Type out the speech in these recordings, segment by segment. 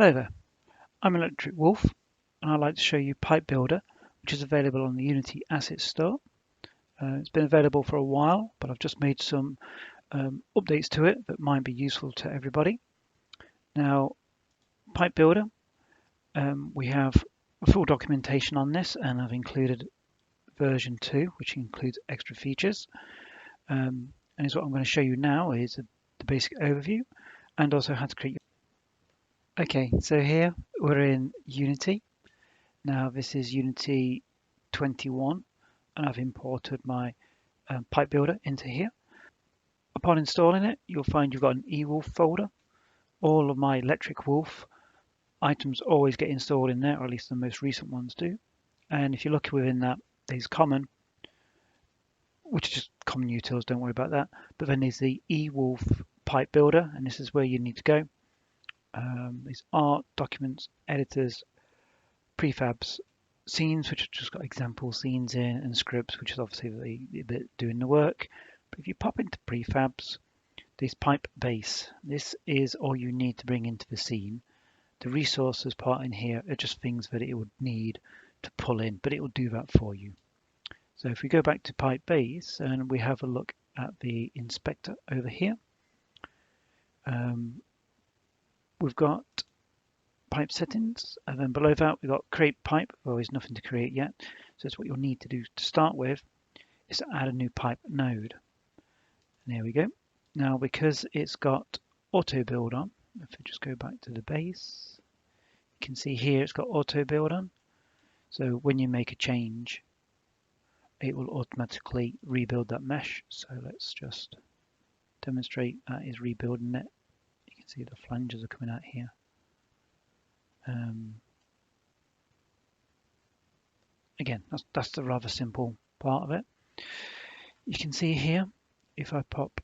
Hello there, I'm Electric Wolf and I'd like to show you Pipe Builder, which is available on the Unity Asset Store. It's been available for a while, but I've just made some updates to it that might be useful to everybody. Now, Pipe Builder, we have full documentation on this, and I've included version 2, which includes extra features. And what I'm going to show you now is the basic overview and also how to create. Okay, so here we're in Unity. Now this is Unity 21 and I've imported my pipe builder into here. Upon installing it, you'll find you've got an eWolf folder. All of my Electric Wolf items always get installed in there, or at least the most recent ones do. And if you look within that, there's common, which is just common utils, don't worry about that. But then there's the eWolf pipe builder, and this is where you need to go. There's art, documents, editors, prefabs, scenes, which have just got example scenes in, and scripts, which is obviously the bit doing the work. But if you pop into prefabs, this pipe base, this is all you need to bring into the scene. The resources part in here are just things that it would need to pull in, but it will do that for you. So if we go back to pipe base and we have a look at the inspector over here, we've got pipe settings, and then below that we've got create pipe. Well, there's nothing to create yet, so that's what you'll need to do to start with, is to add a new pipe node. And there we go. Now because it's got auto build on, if we just go back to the base, you can see here it's got auto build on. So when you make a change, it will automatically rebuild that mesh. So let's just demonstrate that is rebuilding it. You can see the flanges are coming out here. Again, that's the rather simple part of it. You can see here, if I pop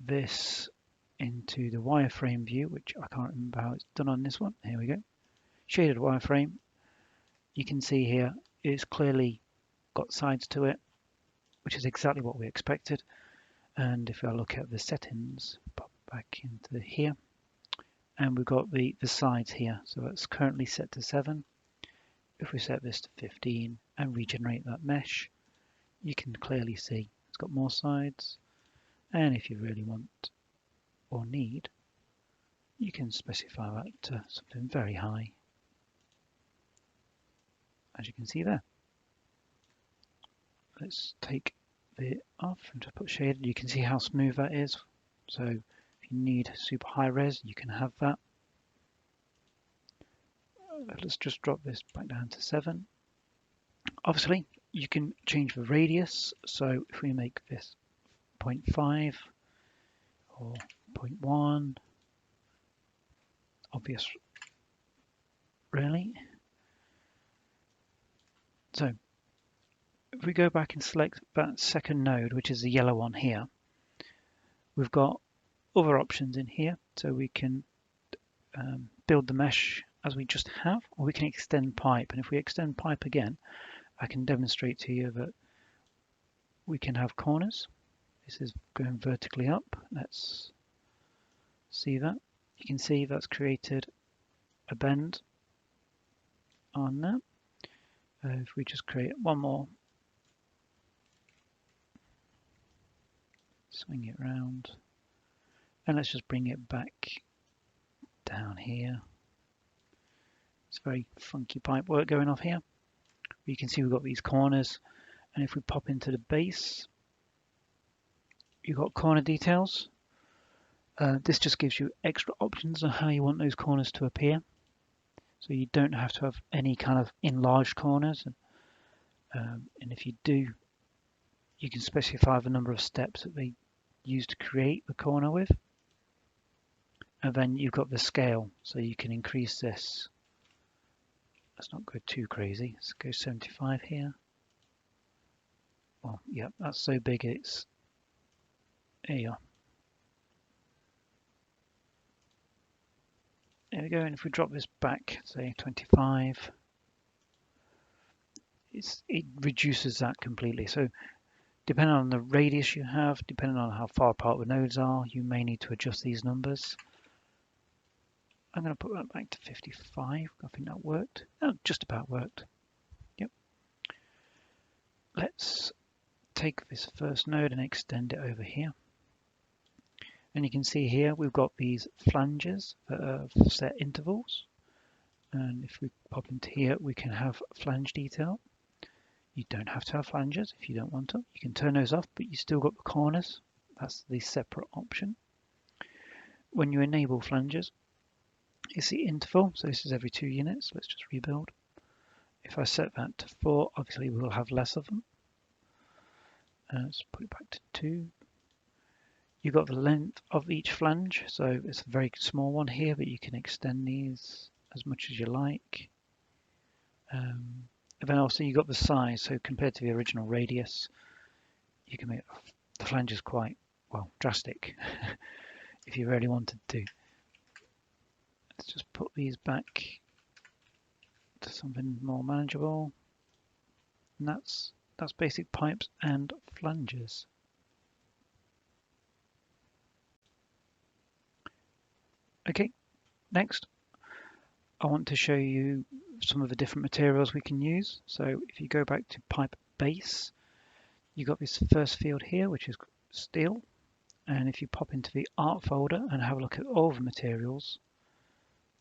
this into the wireframe view, which I can't remember how it's done on this one. Here we go. Shaded wireframe. You can see here it's clearly got sides to it, which is exactly what we expected. And if I look at the settings, pop back into here, and we've got the sides here. So it's currently set to 7. If we set this to 15 and regenerate that mesh, you can clearly see it's got more sides. And if you really want or need, you can specify that to something very high, as you can see there. Let's take it off and just put shaded. You can see how smooth that is. So if you need super high res, you can have that. Let's just drop this back down to 7. Obviously, you can change the radius. So if we make this 0.5 or 0.1, obvious, really. So if we go back and select that second node, which is the yellow one here, we've got other options in here. So we can build the mesh as we just have, or we can extend pipe. And if we extend pipe again, I can demonstrate to you that we can have corners. This is going vertically up. Let's see that. You can see that's created a bend on that. If we just create one more, swing it round, and let's just bring it back down here. It's very funky pipe work going off here. You can see we've got these corners, and if we pop into the base, you've got corner details. This just gives you extra options on how you want those corners to appear. So you don't have to have any kind of enlarged corners. And if you do, you can specify the number of steps that they use to create the corner with. And then you've got the scale, so you can increase this. Let's not go too crazy. Let's go 75 here. Well, yeah, that's so big it's, there you are. There we go, and if we drop this back, say 25, it reduces that completely. So depending on the radius you have, depending on how far apart the nodes are, you may need to adjust these numbers. I'm going to put that back to 55. I think that worked. Oh, just about worked. Yep. Let's take this first node and extend it over here. And you can see here we've got these flanges that are set intervals. And if we pop into here, we can have flange detail. You don't have to have flanges if you don't want to. You can turn those off, but you still got the corners. That's the separate option. When you enable flanges, it's the interval. So this is every 2 units. Let's just rebuild. If I set that to 4, obviously we'll have less of them. Let's put it back to 2. You've got the length of each flange. So it's a very small one here, but you can extend these as much as you like. And then also you've got the size. So compared to the original radius, you can make the flanges quite, well, drastic if you really wanted to. Let's just put these back to something more manageable. And that's basic pipes and flanges. Okay, next I want to show you some of the different materials we can use. So if you go back to pipe base, you got this first field here, which is steel. And if you pop into the art folder and have a look at all the materials,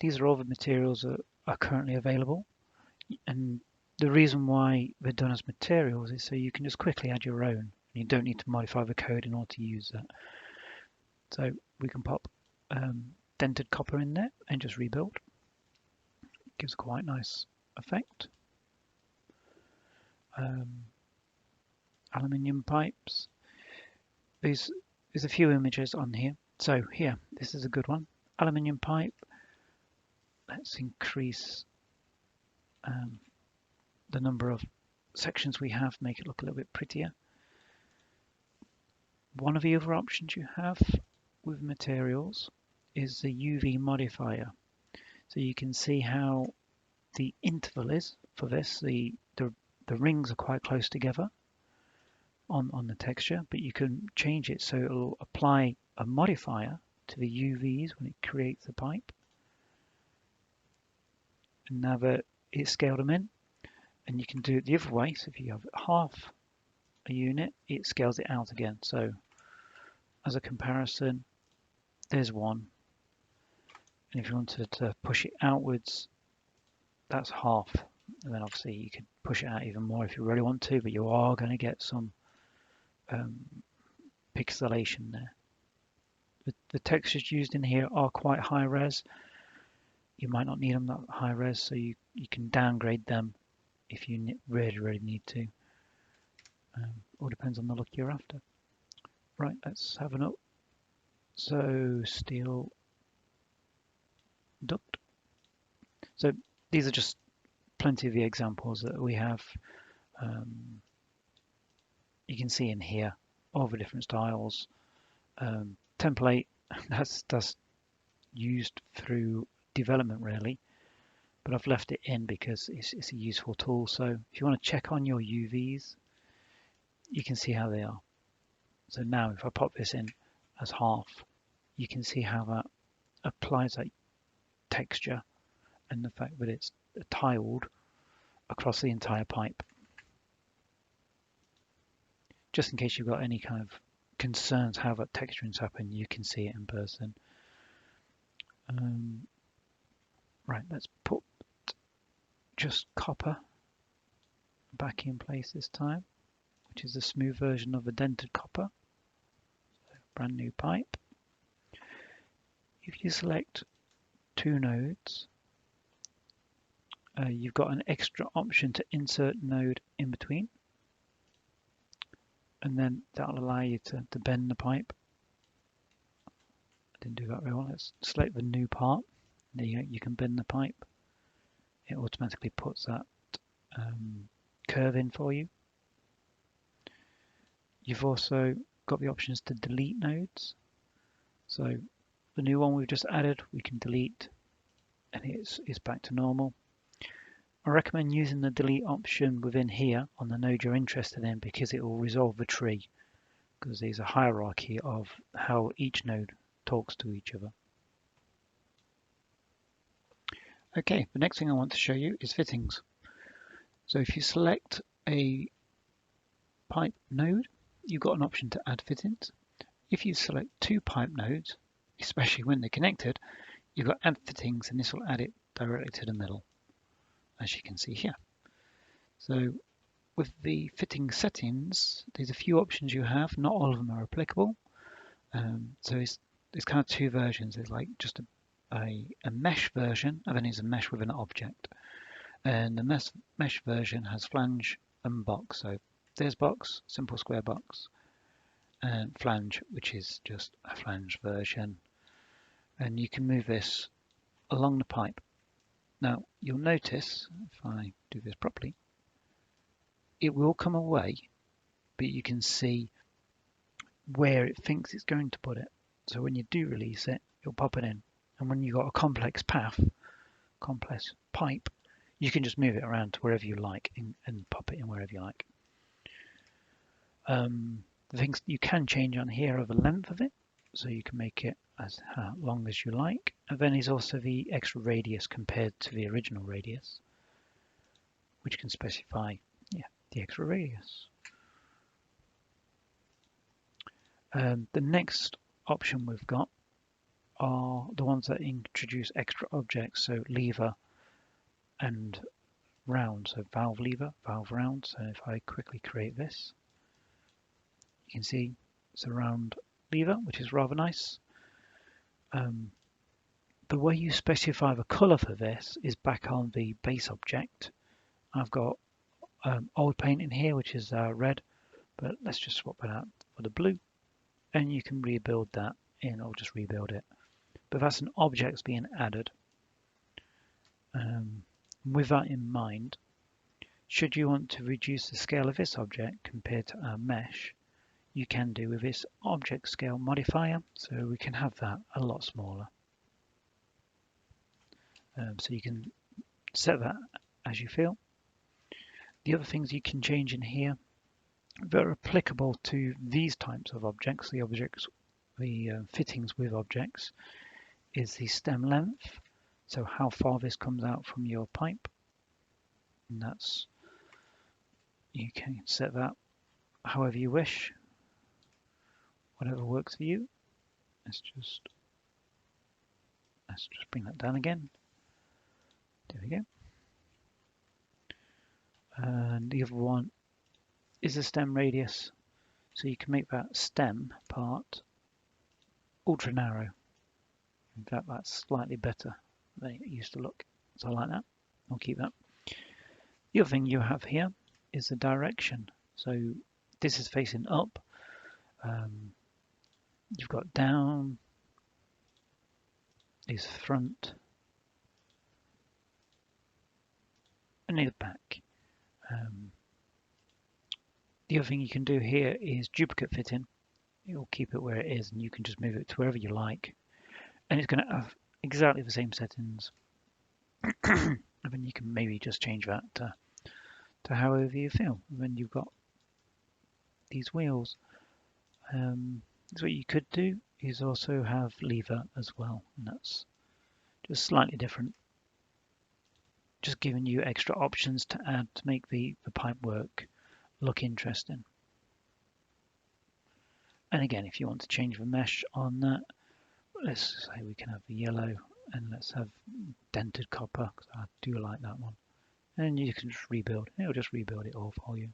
these are all the materials that are currently available. And the reason why they're done as materials is so you can just quickly add your own. You don't need to modify the code in order to use that. So we can pop dented copper in there and just rebuild. Gives a quite nice effect. Aluminium pipes. There's a few images on here. So here, this is a good one. Aluminium pipe. Let's increase the number of sections we have, make it look a little bit prettier. One of the other options you have with materials is the UV modifier. So you can see how the interval is for this. The rings are quite close together on the texture, but you can change it so it'll apply a modifier to the UVs when it creates the pipe. And now that it's scaled them in, and you can do it the other way. So if you have half a unit, it scales it out again. So as a comparison, there's one. And if you wanted to push it outwards, that's half. And then obviously you could push it out even more if you really want to, but you are going to get some pixelation there. The textures used in here are quite high res. You might not need them that high res, so you can downgrade them if you really need to. All depends on the look you're after. Right, let's have a look. So steel duct. So these are just plenty of the examples that we have. You can see in here all the different styles. Template, that's used through development really, but I've left it in because it's a useful tool. So if you want to check on your UVs, you can see how they are. So now if I pop this in as half, you can see how that applies that texture and the fact that it's tiled across the entire pipe. Just in case you've got any kind of concerns how that texturing's happened, you can see it in person. Right, let's put just copper back in place this time, which is a smooth version of the dented copper. So, brand new pipe. If you select 2 nodes, you've got an extra option to insert node in between, and then that'll allow you to bend the pipe. I didn't do that very well. Let's select the new part. There you can bend the pipe. It automatically puts that curve in for you. You've also got the options to delete nodes. So the new one we've just added, we can delete, and it's back to normal. I recommend using the delete option within here on the node you're interested in, because it will resolve the tree, because there's a hierarchy of how each node talks to each other. Okay, the next thing I want to show you is fittings. So if you select a pipe node, you've got an option to add fittings. If you select two pipe nodes, especially when they're connected, you've got add fittings, and this will add it directly to the middle, as you can see here. So with the fitting settings, there's a few options you have. Not all of them are applicable. So it's kind of two versions. There's like just a mesh version, and then there's a mesh with an object. And the mesh version has flange and box. So there's box, simple square box, and flange, which is just a flange version. And you can move this along the pipe. Now you'll notice, if I do this properly, it will come away, but you can see where it thinks it's going to put it. So when you do release it, it'll pop it in. And when you've got a complex path, complex pipe, you can just move it around to wherever you like and pop it in wherever you like. The things you can change on here are the length of it, so you can make it as long as you like. And then there's also the extra radius compared to the original radius, which can specify the extra radius. The next option we've got are the ones that introduce extra objects, so lever and round, so valve lever, valve round. So if I quickly create this, you can see it's a round lever, which is rather nice. The way you specify the color for this is back on the base object. I've got old paint in here, which is red, but let's just swap it out for the blue, and you can rebuild that in, or just rebuild it. But that's an object that's being added. With that in mind, should you want to reduce the scale of this object compared to our mesh, you can do with this object scale modifier, so we can have that a lot smaller. So you can set that as you feel. The other things you can change in here that are applicable to these types of objects, the fittings with objects, is the stem length, so how far this comes out from your pipe, and that's, you can set that however you wish, whatever works for you. Let's just bring that down again. There we go. And the other one is the stem radius, so you can make that stem part ultra narrow. In fact, that's slightly better than it used to look, so I like that. I'll keep that. The other thing you have here is the direction. So this is facing up. You've got down, is front, and the back. The other thing you can do here is duplicate fitting. It will keep it where it is, and you can just move it to wherever you like, and it's going to have exactly the same settings. And then you can maybe just change that to however you feel. And then you've got these wheels. So what you could do is also have lever as well, and that's just slightly different. Just giving you extra options to add to make the pipe work look interesting. And again, if you want to change the mesh on that, let's say we can have the yellow, and let's have dented copper, because I do like that one. And you can just rebuild. It'll just rebuild it all for you.